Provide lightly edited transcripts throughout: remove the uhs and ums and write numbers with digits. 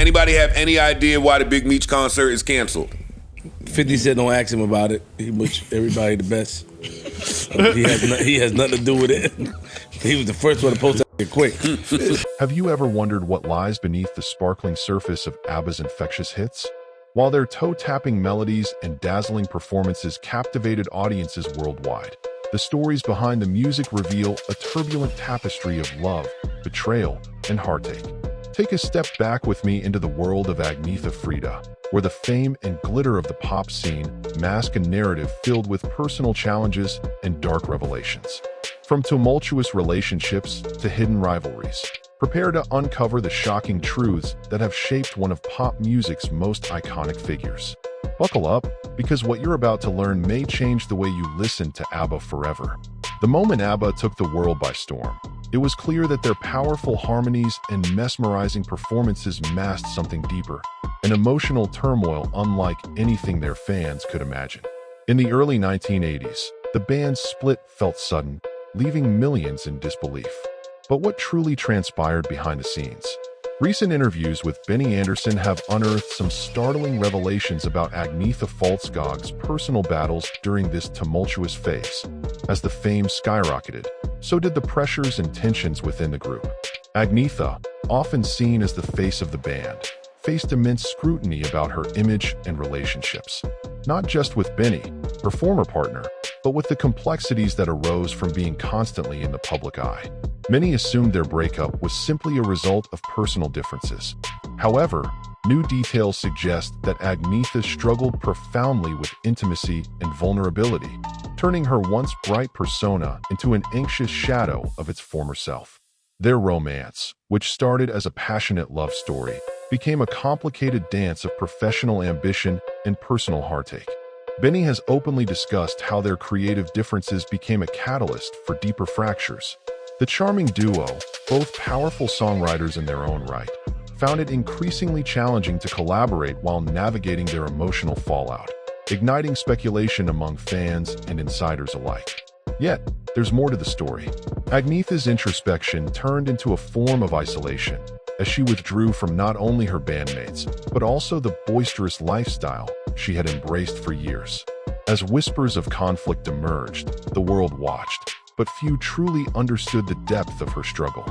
Anybody have any idea why the Big Meech concert is canceled? 50 said don't ask him about it. He wish everybody the best. He has nothing to do with it. He was the first one to post that quick. Have you ever wondered what lies beneath the sparkling surface of ABBA's infectious hits? While their toe-tapping melodies and dazzling performances captivated audiences worldwide, the stories behind the music reveal a turbulent tapestry of love, betrayal, and heartache. Take a step back with me into the world of Agnetha Frida, where the fame and glitter of the pop scene mask a narrative filled with personal challenges and dark revelations. From tumultuous relationships to hidden rivalries, prepare to uncover the shocking truths that have shaped one of pop music's most iconic figures. Buckle up, because what you're about to learn may change the way you listen to ABBA forever. The moment ABBA took the world by storm, it was clear that their powerful harmonies and mesmerizing performances masked something deeper, an emotional turmoil unlike anything their fans could imagine. In the early 1980s, the band's split felt sudden, leaving millions in disbelief. But what truly transpired behind the scenes? Recent interviews with Benny Andersson have unearthed some startling revelations about Agnetha Faltskog's personal battles during this tumultuous phase. As the fame skyrocketed, so did the pressures and tensions within the group. Agnetha, often seen as the face of the band, faced immense scrutiny about her image and relationships. Not just with Benny, her former partner, but with the complexities that arose from being constantly in the public eye. Many assumed their breakup was simply a result of personal differences. However, new details suggest that Agnetha struggled profoundly with intimacy and vulnerability, turning her once bright persona into an anxious shadow of its former self. Their romance, which started as a passionate love story, became a complicated dance of professional ambition and personal heartache. Benny has openly discussed how their creative differences became a catalyst for deeper fractures. The charming duo, both powerful songwriters in their own right, found it increasingly challenging to collaborate while navigating their emotional fallout, igniting speculation among fans and insiders alike. Yet, there's more to the story. Agnetha's introspection turned into a form of isolation, as she withdrew from not only her bandmates, but also the boisterous lifestyle she had embraced for years. As whispers of conflict emerged, the world watched, but few truly understood the depth of her struggle.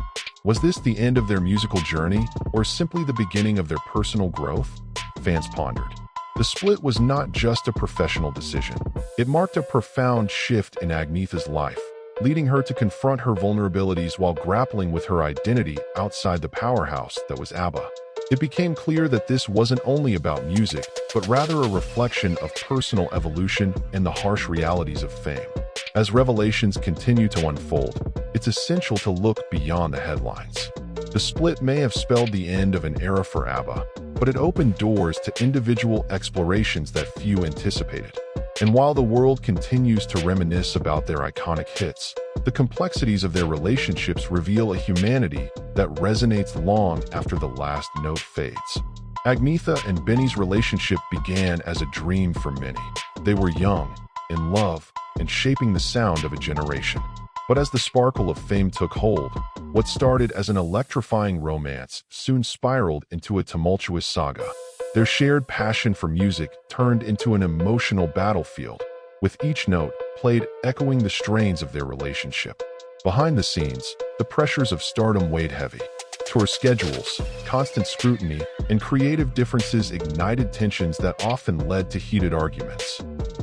Was this the end of their musical journey, or simply the beginning of their personal growth? Fans pondered. The split was not just a professional decision. It marked a profound shift in Agnetha's life, leading her to confront her vulnerabilities while grappling with her identity outside the powerhouse that was ABBA. It became clear that this wasn't only about music, but rather a reflection of personal evolution and the harsh realities of fame. As revelations continue to unfold, it's essential to look beyond the headlines. The split may have spelled the end of an era for ABBA, but it opened doors to individual explorations that few anticipated. And while the world continues to reminisce about their iconic hits, the complexities of their relationships reveal a humanity that resonates long after the last note fades. Agnetha and Benny's relationship began as a dream for many. They were young, in love, and shaping the sound of a generation. But as the sparkle of fame took hold, what started as an electrifying romance soon spiraled into a tumultuous saga. Their shared passion for music turned into an emotional battlefield, with each note played echoing the strains of their relationship. Behind the scenes, the pressures of stardom weighed heavy. Tour schedules, constant scrutiny, and creative differences ignited tensions that often led to heated arguments.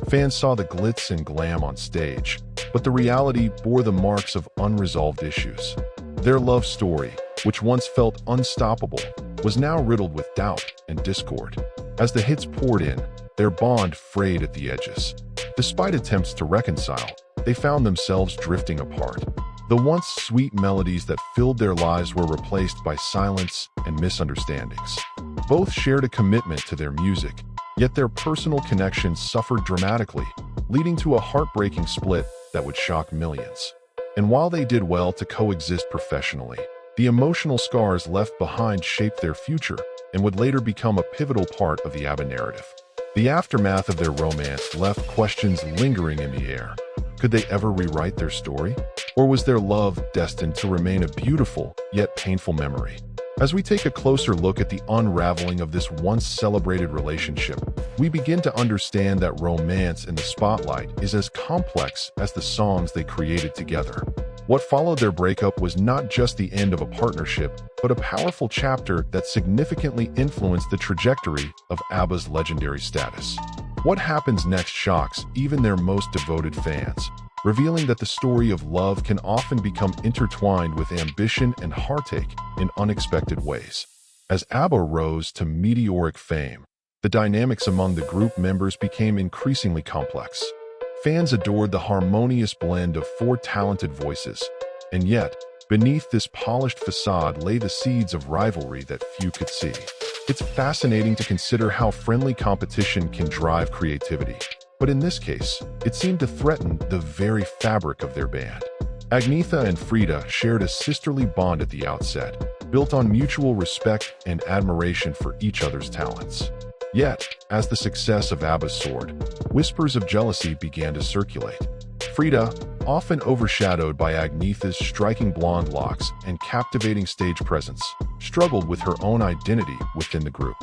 Fans saw the glitz and glam on stage, but the reality bore the marks of unresolved issues. Their love story, which once felt unstoppable, was now riddled with doubt and discord. As the hits poured in, their bond frayed at the edges. Despite attempts to reconcile, they found themselves drifting apart. The once sweet melodies that filled their lives were replaced by silence and misunderstandings. Both shared a commitment to their music, yet their personal connections suffered dramatically, leading to a heartbreaking split that would shock millions. And while they did well to coexist professionally, the emotional scars left behind shaped their future and would later become a pivotal part of the ABBA narrative. The aftermath of their romance left questions lingering in the air. Could they ever rewrite their story? Or was their love destined to remain a beautiful, yet painful memory? As we take a closer look at the unraveling of this once celebrated relationship, we begin to understand that romance in the spotlight is as complex as the songs they created together. What followed their breakup was not just the end of a partnership, but a powerful chapter that significantly influenced the trajectory of ABBA's legendary status. What happens next shocks even their most devoted fans, revealing that the story of love can often become intertwined with ambition and heartache in unexpected ways. As ABBA rose to meteoric fame, the dynamics among the group members became increasingly complex. Fans adored the harmonious blend of four talented voices, and yet, beneath this polished facade lay the seeds of rivalry that few could see. It's fascinating to consider how friendly competition can drive creativity, but in this case, it seemed to threaten the very fabric of their band. Agnetha and Frida shared a sisterly bond at the outset, built on mutual respect and admiration for each other's talents. Yet, as the success of ABBA soared, whispers of jealousy began to circulate. Frida, often overshadowed by Agnetha's striking blonde locks and captivating stage presence, struggled with her own identity within the group.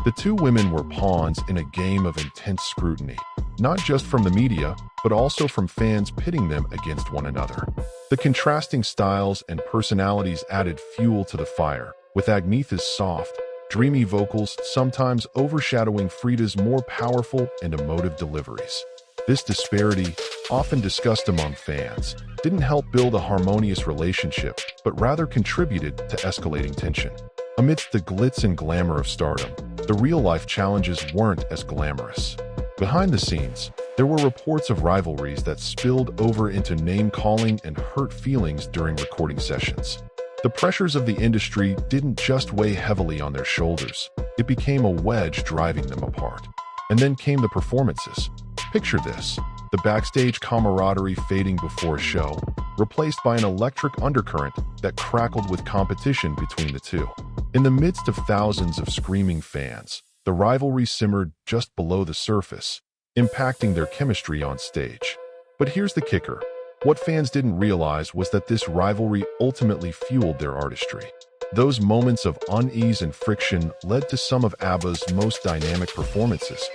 The two women were pawns in a game of intense scrutiny, not just from the media, but also from fans pitting them against one another. The contrasting styles and personalities added fuel to the fire, with Agnetha's soft, dreamy vocals sometimes overshadowing Frida's more powerful and emotive deliveries. This disparity, often discussed among fans, didn't help build a harmonious relationship, but rather contributed to escalating tension. Amidst the glitz and glamour of stardom, the real-life challenges weren't as glamorous. Behind the scenes, there were reports of rivalries that spilled over into name-calling and hurt feelings during recording sessions. The pressures of the industry didn't just weigh heavily on their shoulders, it became a wedge driving them apart. And then came the performances. Picture this, the backstage camaraderie fading before a show, replaced by an electric undercurrent that crackled with competition between the two. In the midst of thousands of screaming fans, the rivalry simmered just below the surface, impacting their chemistry on stage. But here's the kicker. What fans didn't realize was that this rivalry ultimately fueled their artistry. Those moments of unease and friction led to some of ABBA's most dynamic performances,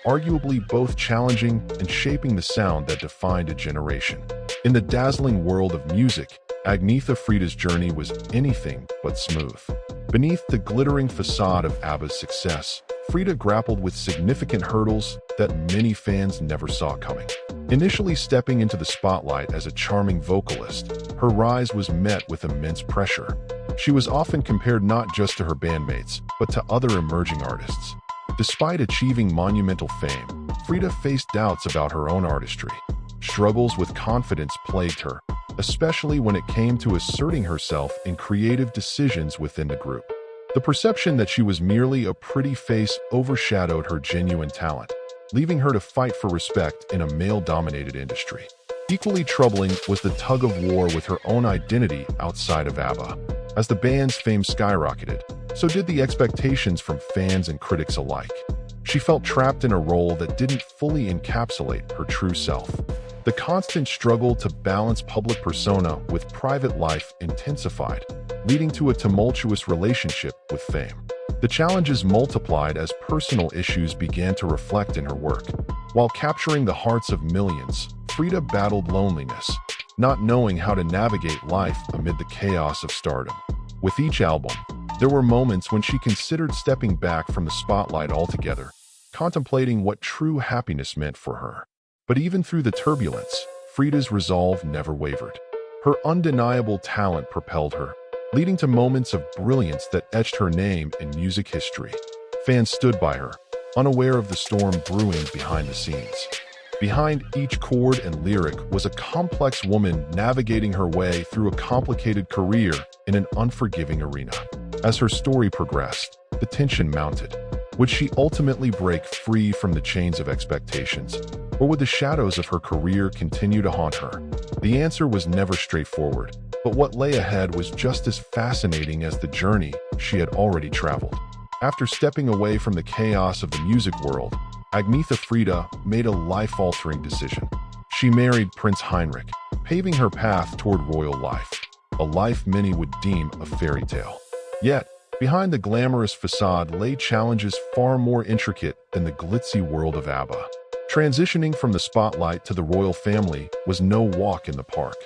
arguably both challenging and shaping the sound that defined a generation. In the dazzling world of music, Agnetha Frida's journey was anything but smooth. Beneath the glittering facade of ABBA's success, Frida grappled with significant hurdles that many fans never saw coming. Initially stepping into the spotlight as a charming vocalist, her rise was met with immense pressure. She was often compared not just to her bandmates, but to other emerging artists. Despite achieving monumental fame, Frida faced doubts about her own artistry. Struggles with confidence plagued her, especially when it came to asserting herself in creative decisions within the group. The perception that she was merely a pretty face overshadowed her genuine talent, leaving her to fight for respect in a male-dominated industry. Equally troubling was the tug-of-war with her own identity outside of ABBA. As the band's fame skyrocketed, so did the expectations from fans and critics alike. She felt trapped in a role that didn't fully encapsulate her true self. The constant struggle to balance public persona with private life intensified, leading to a tumultuous relationship with fame. The challenges multiplied as personal issues began to reflect in her work. While capturing the hearts of millions, Frida battled loneliness, not knowing how to navigate life amid the chaos of stardom. With each album, there were moments when she considered stepping back from the spotlight altogether, contemplating what true happiness meant for her. But even through the turbulence, Frida's resolve never wavered. Her undeniable talent propelled her, leading to moments of brilliance that etched her name in music history. Fans stood by her, unaware of the storm brewing behind the scenes. Behind each chord and lyric was a complex woman navigating her way through a complicated career in an unforgiving arena. As her story progressed, the tension mounted. Would she ultimately break free from the chains of expectations, or would the shadows of her career continue to haunt her? The answer was never straightforward, but what lay ahead was just as fascinating as the journey she had already traveled. After stepping away from the chaos of the music world, Agnetha Frida made a life-altering decision. She married Prince Heinrich, paving her path toward royal life, a life many would deem a fairy tale. Yet, Behind the glamorous facade lay challenges far more intricate than the glitzy world of ABBA. Transitioning from the spotlight to the royal family was no walk in the park.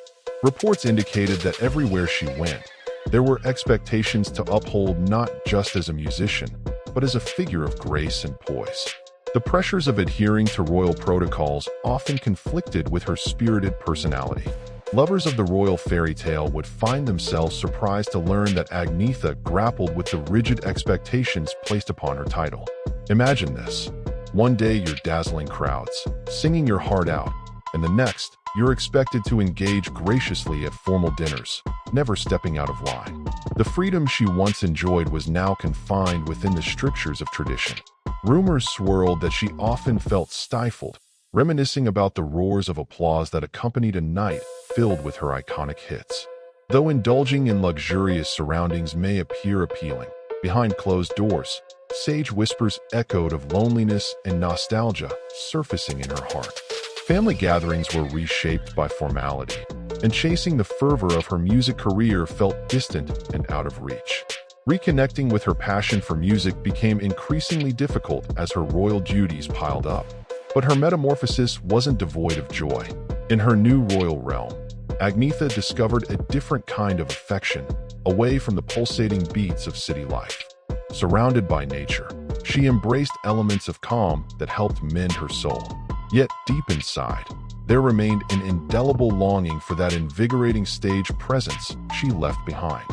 Reports indicated that everywhere she went, there were expectations to uphold not just as a musician, but as a figure of grace and poise. The pressures of adhering to royal protocols often conflicted with her spirited personality. Lovers of the royal fairy tale would find themselves surprised to learn that Agnetha grappled with the rigid expectations placed upon her title. Imagine this. One day you're dazzling crowds, singing your heart out, and the next, you're expected to engage graciously at formal dinners, never stepping out of line. The freedom she once enjoyed was now confined within the strictures of tradition. Rumors swirled that she often felt stifled, reminiscing about the roars of applause that accompanied a night filled with her iconic hits. Though indulging in luxurious surroundings may appear appealing, behind closed doors, sage whispers echoed of loneliness and nostalgia surfacing in her heart. Family gatherings were reshaped by formality, and chasing the fervor of her music career felt distant and out of reach. Reconnecting with her passion for music became increasingly difficult as her royal duties piled up. But her metamorphosis wasn't devoid of joy. In her new royal realm, Agnetha discovered a different kind of affection, away from the pulsating beats of city life. Surrounded by nature, she embraced elements of calm that helped mend her soul. Yet deep inside, there remained an indelible longing for that invigorating stage presence she left behind.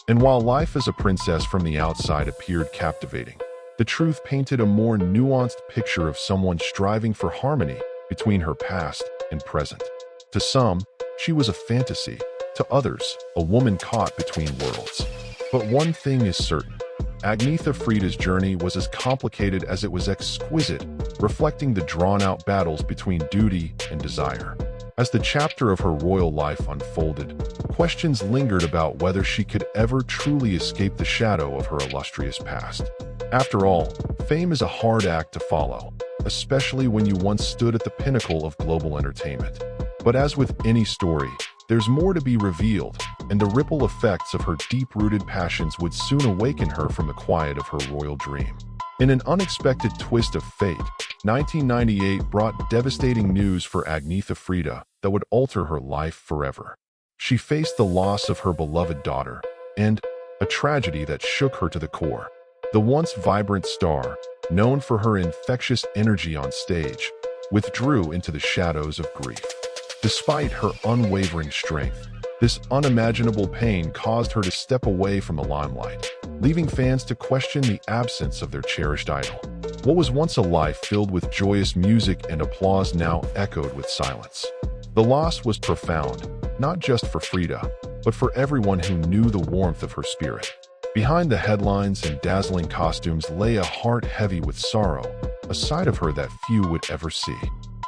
And while life as a princess from the outside appeared captivating, the truth painted a more nuanced picture of someone striving for harmony between her past and present. To some, she was a fantasy. To others, a woman caught between worlds. But one thing is certain. Agnetha Frida's journey was as complicated as it was exquisite, reflecting the drawn-out battles between duty and desire. As the chapter of her royal life unfolded, questions lingered about whether she could ever truly escape the shadow of her illustrious past. After all, fame is a hard act to follow, especially when you once stood at the pinnacle of global entertainment. But as with any story, there's more to be revealed, and the ripple effects of her deep-rooted passions would soon awaken her from the quiet of her royal dream. In an unexpected twist of fate, 1998 brought devastating news for Agnetha Frida that would alter her life forever. She faced the loss of her beloved daughter, and a tragedy that shook her to the core. The once vibrant star, known for her infectious energy on stage, withdrew into the shadows of grief. Despite her unwavering strength, this unimaginable pain caused her to step away from the limelight, leaving fans to question the absence of their cherished idol. What was once a life filled with joyous music and applause now echoed with silence. The loss was profound, not just for Frida, but for everyone who knew the warmth of her spirit. Behind the headlines and dazzling costumes lay a heart heavy with sorrow, a side of her that few would ever see.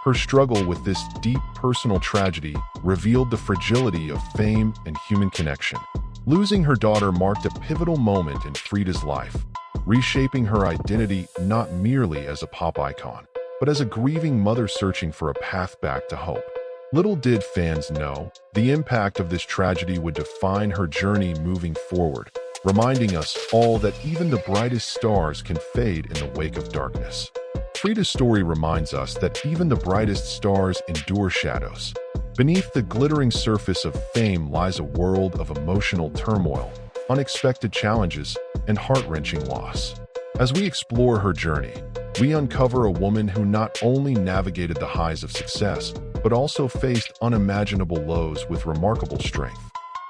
Her struggle with this deep personal tragedy revealed the fragility of fame and human connection. Losing her daughter marked a pivotal moment in Frida's life, reshaping her identity not merely as a pop icon, but as a grieving mother searching for a path back to hope. Little did fans know, the impact of this tragedy would define her journey moving forward, reminding us all that even the brightest stars can fade in the wake of darkness. Frida's story reminds us that even the brightest stars endure shadows. Beneath the glittering surface of fame lies a world of emotional turmoil, unexpected challenges, and heart-wrenching loss. As we explore her journey, we uncover a woman who not only navigated the highs of success, but also faced unimaginable lows with remarkable strength.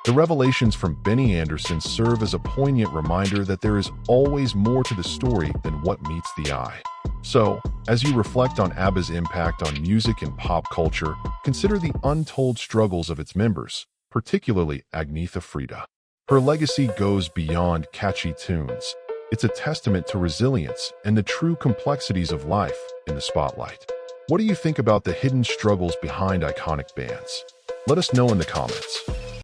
The revelations from Benny Andersson serve as a poignant reminder that there is always more to the story than what meets the eye. So, as you reflect on ABBA's impact on music and pop culture, consider the untold struggles of its members, particularly Agnetha Frida. Her legacy goes beyond catchy tunes. It's a testament to resilience and the true complexities of life in the spotlight. What do you think about the hidden struggles behind iconic bands? Let us know in the comments.